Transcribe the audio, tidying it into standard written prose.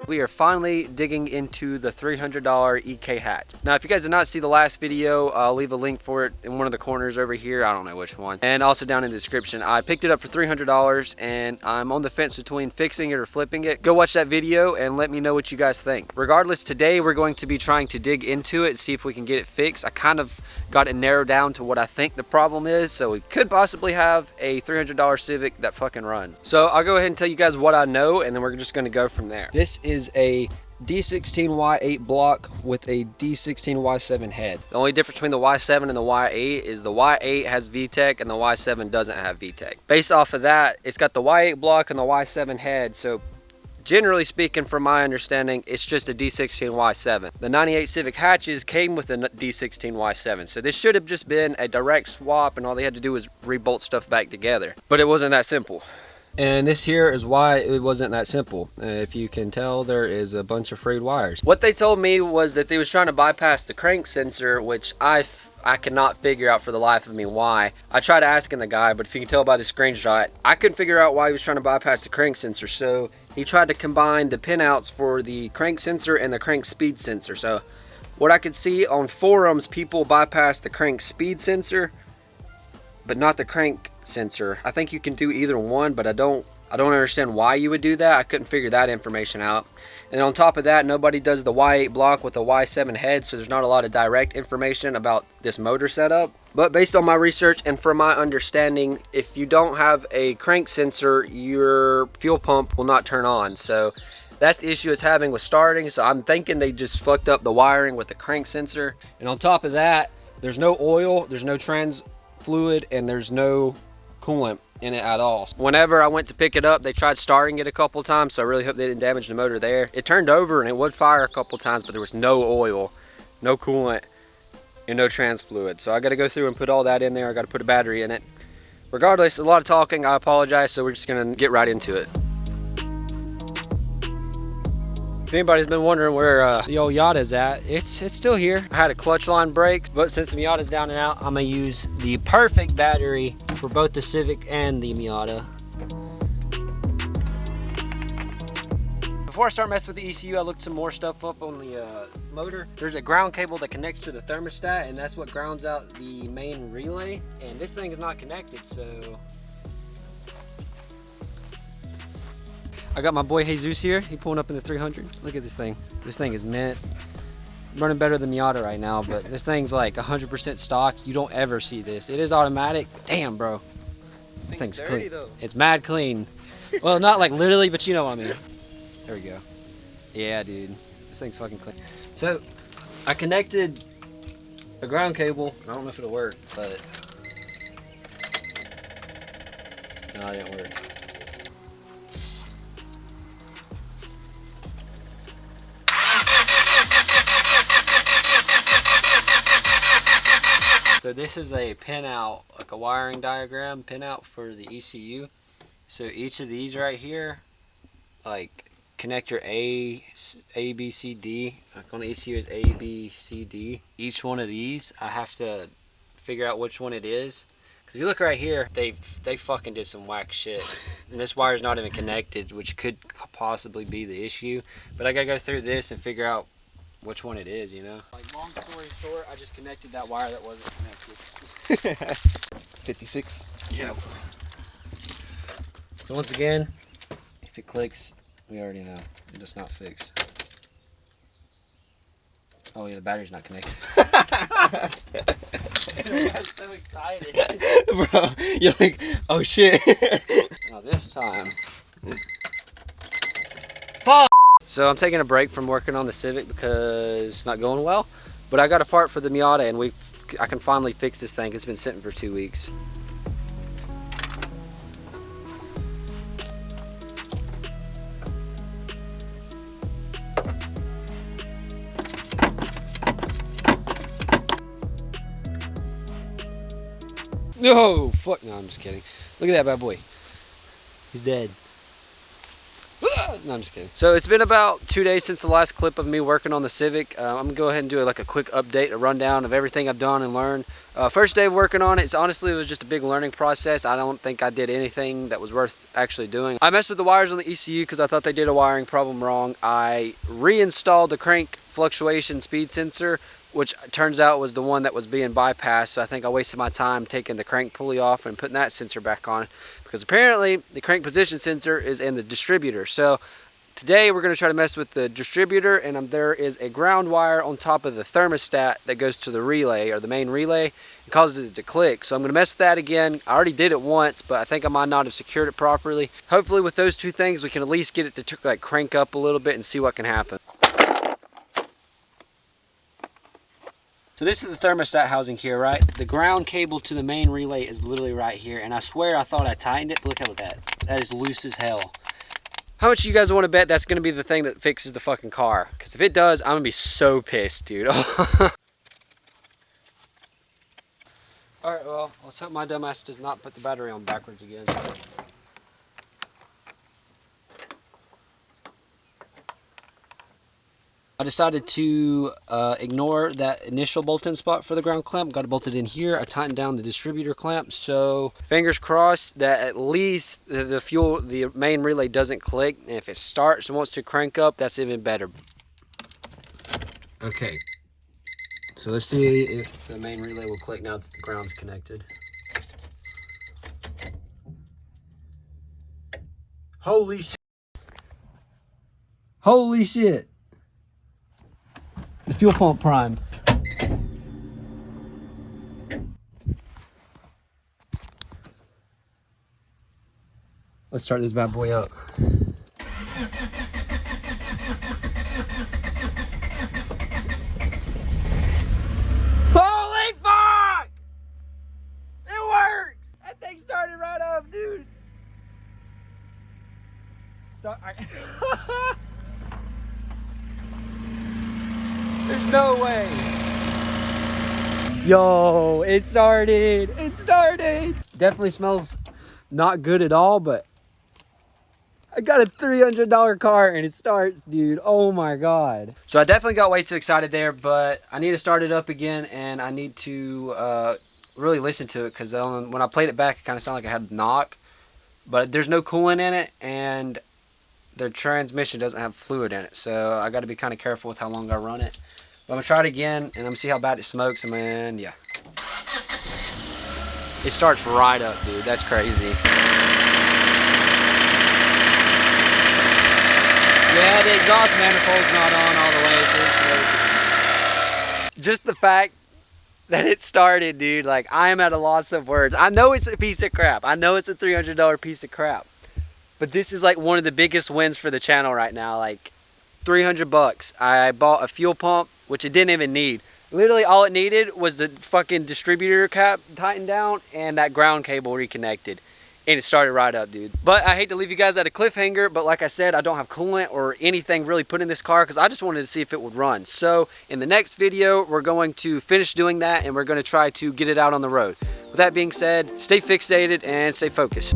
We are finally digging into the $300 EK hatch. Now, if you guys did not see the last video, I'll leave a link for it in one of the corners over here. I don't know which one. And also down in the description. I picked it up for $300 and I'm on the fence between fixing it or flipping it. Go watch that video and let me know what you guys think. Regardless, today we're going to be trying to dig into it, see if we can get it fixed. I kind of got it narrowed down to what I think the problem is, so we could possibly have a $300 Civic that fucking runs. So I'll go ahead and tell you guys what I know, and then we're just gonna go from there. This is a D16Y8 block with a D16Y7 head. The only difference between the Y7 and the Y8 is the Y8 has VTEC and the Y7 doesn't have VTEC. Based off of that, it's got the Y8 block and the Y7 head, so generally speaking, from my understanding, it's just a D16Y7. The 98 Civic hatches came with a D16Y7, so this should have just been a direct swap and all they had to do was rebolt stuff back together. But it wasn't that simple. And this here is why it wasn't that simple. If you can tell, there is a bunch of frayed wires. What they told me was that they was trying to bypass the crank sensor, which I cannot figure out for the life of me why. I tried asking the guy, but if you can tell by the screenshot, I couldn't figure out why he was trying to bypass the crank sensor. So he tried to combine the pinouts for the crank sensor and the crank speed sensor. So what I could see on forums, people bypass the crank speed sensor, but not the crank sensor. I think you can do either one, but I don't understand why you would do that. I couldn't figure that information out. And on top of that, nobody does the Y8 block with the Y7 head, so there's not a lot of direct information about this motor setup. But based on my research and from my understanding, if you don't have a crank sensor, your fuel pump will not turn on. So that's the issue it's having with starting. So I'm thinking they just fucked up the wiring with the crank sensor. And on top of that, there's no oil, there's no trans fluid, and there's no coolant in it at all. Whenever I went to pick it up, they tried starting it a couple times, so I really hope they didn't damage the motor there. It turned over and it would fire a couple times, but there was no oil, no coolant, and no trans fluid. So I got to go through and put all that in there. I got to put a battery in it. Regardless, a lot of talking, I apologize, so we're just gonna get right into it. If anybody's been wondering where the old Miata's at, it's still here. I had a clutch line break, but since the Miata's down and out, I'm gonna use the perfect battery for both the Civic and the Miata. Before I start messing with the ECU, I looked some more stuff up on the motor. There's a ground cable that connects to the thermostat, and that's what grounds out the main relay. And this thing is not connected, so I got my boy Jesus here. He pulling up in the 300. Look at this thing. This thing is mint. Running better than Miata right now, but this thing's like 100% stock. You don't ever see this. It is automatic. Damn, bro. This thing's dirty, clean. Though. It's mad clean. Well, not like literally, but you know what I mean. There we go. Yeah, dude. This thing's fucking clean. So, I connected a ground cable. I don't know if it'll work, but no, it didn't work. So this is a pinout, like a wiring diagram pinout for the ECU. So each of these right here, like connector A, B, C, D. Like on the ECU is A, B, C, D. Each one of these, I have to figure out which one it is. Cause if you look right here, they fucking did some whack shit. And this wire's not even connected, which could possibly be the issue. But I gotta go through this and figure out which one it is, you know? Like, long story short, I just connected that wire that wasn't connected. 56? Yep. So once again, if it clicks, we already know it's not fixed. Oh yeah, the battery's not connected. I'm so excited. Bro, you're like, oh shit. Now this time. Fuck! So I'm taking a break from working on the Civic because it's not going well. But I got a part for the Miata and I can finally fix this thing. It's been sitting for 2 weeks. No, fuck, no, I'm just kidding. Look at that bad boy. He's dead. No, I'm just kidding. So it's been about 2 days since the last clip of me working on the Civic. I'm gonna go ahead and do like a quick update, a rundown of everything I've done and learned. First day working on it, honestly, it was just a big learning process. I don't think I did anything that was worth actually doing. I messed with the wires on the ECU because I thought they did a wiring problem wrong. I reinstalled the crank fluctuation speed sensor, which turns out was the one that was being bypassed. So I think I wasted my time taking the crank pulley off and putting that sensor back on, because apparently the crank position sensor is in the distributor. So today we're going to try to mess with the distributor, and there is a ground wire on top of the thermostat that goes to the relay, or the main relay. It causes it to click. So I'm going to mess with that again. I already did it once, but I think I might not have secured it properly. Hopefully with those two things we can at least get it to like crank up a little bit and see what can happen. So this is the thermostat housing here, right? The ground cable to the main relay is literally right here, and I swear I thought I tightened it, but look at that. That is loose as hell. How much you guys want to bet that's going to be the thing that fixes the fucking car? Because if it does, I'm going to be so pissed, dude. Alright, well, let's hope my dumbass does not put the battery on backwards again. I decided to ignore that initial bolt-in spot for the ground clamp. Got it bolted in here. I tightened down the distributor clamp, so fingers crossed that at least the main relay doesn't click. And if it starts and wants to crank up, that's even better. Okay, so let's see if the main relay will click now that the ground's connected. Holy shit! Holy shit! The fuel pump primed. Let's start this bad boy up. Holy fuck! It works! That thing started right up, dude. There's no way. Yo, it started. It started. Definitely smells not good at all, but I got a $300 car and it starts, dude. Oh my God. So I definitely got way too excited there, but I need to start it up again, and I need to really listen to it, because when I played it back, it kind of sounded like I had a knock, but there's no coolant in it, and their transmission doesn't have fluid in it, so I got to be kind of careful with how long I run it. But I'm gonna try it again, and I'm gonna see how bad it smokes, and man, yeah, it starts right up, dude. That's crazy. Yeah, the exhaust manifold's not on all the way. So just the fact that it started, dude, like, I am at a loss of words. I know it's a piece of crap. I know it's a $300 piece of crap. But this is like one of the biggest wins for the channel right now. Like, 300 bucks. I bought a fuel pump, which it didn't even need. Literally all it needed was the fucking distributor cap tightened down and that ground cable reconnected. And it started right up, dude. But I hate to leave you guys at a cliffhanger, but like I said, I don't have coolant or anything really put in this car because I just wanted to see if it would run. So in the next video, we're going to finish doing that, and we're going to try to get it out on the road. With that being said, stay fixated and stay focused.